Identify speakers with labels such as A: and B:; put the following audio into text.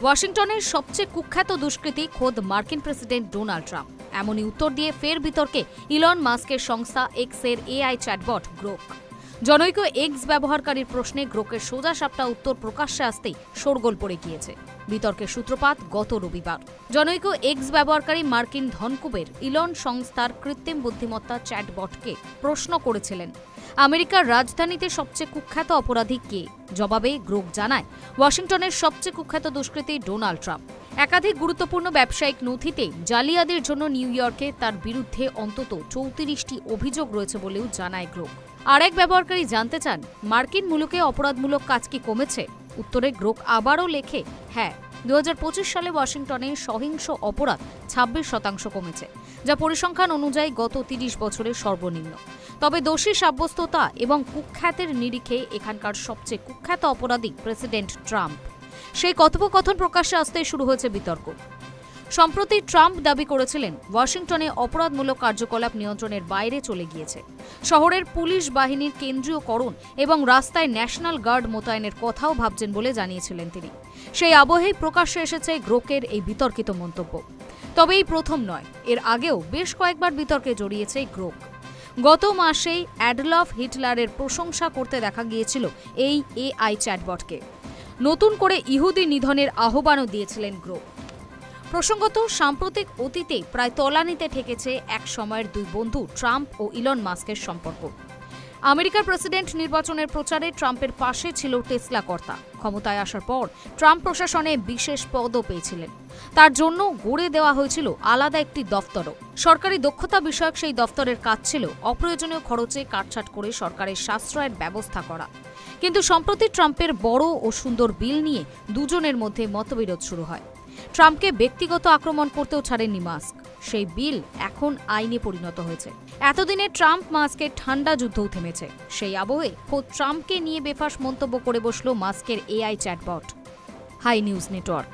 A: ওয়াশিংটনের সবচেয়ে কুখ্যাত দুষ্কৃতী খোদ মার্কিন প্রেসিডেন্ট ডোনাল্ড ট্রাম্প। এমনই উত্তর দিয়ে ফের বিতর্কে ইলন মাস্কের সংস্থা এক্সের এআই চ্যাটবট গ্রোক। জনৈক এক্স ব্যবহারকারীর প্রশ্নে গ্রোকের সোজাসাপটা উত্তর প্রকাশ্যে আসতেই শোরগোল পড়ে গিয়েছে। বিতর্কের সূত্রপাত গত রবিবার। জনৈক এক্স ব্যবহারকারী মার্কিন ধনকুবের ইলন সংস্থার কৃত্রিম বুদ্ধিমত্তা চ্যাটবটকে প্রশ্ন করেছিলেন, আমেরিকার রাজধানীতে সবচেয়ে কুখ্যাত অপরাধী কে? জবাবে গ্রোক জানায়, ওয়াশিংটনের সবচেয়ে কুখ্যাত দুষ্কৃতী ডোনাল্ড ট্রাম্প। একাধিক গুরুত্বপূর্ণ ব্যবসায়িক নথিতে জালিয়াতির জন্য নিউ ইয়র্কে তার বিরুদ্ধে অন্তত 34টি অভিযোগ রয়েছে বলেও জানায় গ্রোক। আরেক ব্যবহারকারী জানতে চান, মার্কিন মুলুকে অপরাধমূলক কাজ কি কমেছে? উত্তরে গ্রোক আবারও লেখে, হ্যাঁ, 2025 সালে ওয়াশিংটনে সহিংস অপরাধ 26% কমেছে, যা পরিসংখ্যান অনুযায়ী গত 30 বছরের সর্বনিম্ন। তবে দোষী সাব্যস্ততা এবং কুখ্যাতের নিরিখে এখানকার সবচেয়ে কুখ্যাত অপরাধী প্রেসিডেন্ট ট্রাম্প। সেই কথোপকথন প্রকাশ্যে আসতেই শুরু হয়েছে বিতর্ক। সম্প্রতি ট্রাম্প দাবি করেছিলেন, ওয়াশিংটনে অপরাধমূলক কার্যকলাপ নিয়ন্ত্রণের বাইরে চলে গিয়েছে। শহরের পুলিশ বাহিনীর কেন্দ্রীয়করণ এবং রাস্তায় ন্যাশনাল গার্ড মোতায়েনের কথাও ভাবছেন বলে জানিয়েছিলেন তিনি। সেই আবহেই প্রকাশ্যে এসেছে গ্রোকের এই বিতর্কিত মন্তব্য। তবে এই প্রথম নয়, এর আগেও বেশ কয়েকবার বিতর্কে জড়িয়েছে গ্রোক। গত মাসেই অ্যাডলফ হিটলারের প্রশংসা করতে দেখা গিয়েছিল এই এআই চ্যাটবটকে। নতুন করে ইহুদি নিধনের আহ্বানও দিয়েছিলেন গ্রোক। প্রসঙ্গত, সাম্প্রতিক অতীতে প্রায় তলানিতে ঠেকেছে এক সময়ের দুই বন্ধু ট্রাম্প ও ইলন মাস্কের সম্পর্ক। আমেরিকার প্রেসিডেন্ট নির্বাচনের প্রচারে ট্রাম্পের পাশে ছিল টেসলা কর্তা। ক্ষমতায় আসার পর ট্রাম্প প্রশাসনে বিশেষ পদও পেয়েছিলেন। তার জন্য গড়ে দেওয়া হয়েছিল আলাদা একটি দফতরও। সরকারি দক্ষতা বিষয়ক সেই দফতরের কাজ ছিল অপ্রয়োজনীয় খরচে কাটছাট করে সরকারের সাশ্রয়ের ব্যবস্থা করা। কিন্তু সম্প্রতি ট্রাম্পের বড় ও সুন্দর বিল নিয়ে দুজনের মধ্যে মতবিরোধ শুরু হয়। ট্রাম্পকে ব্যক্তিগত আক্রমণ করতেও ছাড়েননি মাস্ক। সেই বিল এখন আইনে পরিণত হয়েছে। এতদিনে ট্রাম্প মাস্কের ঠান্ডা যুদ্ধও থেমেছে। সেই আবহে খোদ ট্রাম্পকে নিয়ে বেফাঁস মন্তব্য করে বসল মাস্কের AI chatbot. Hi News network.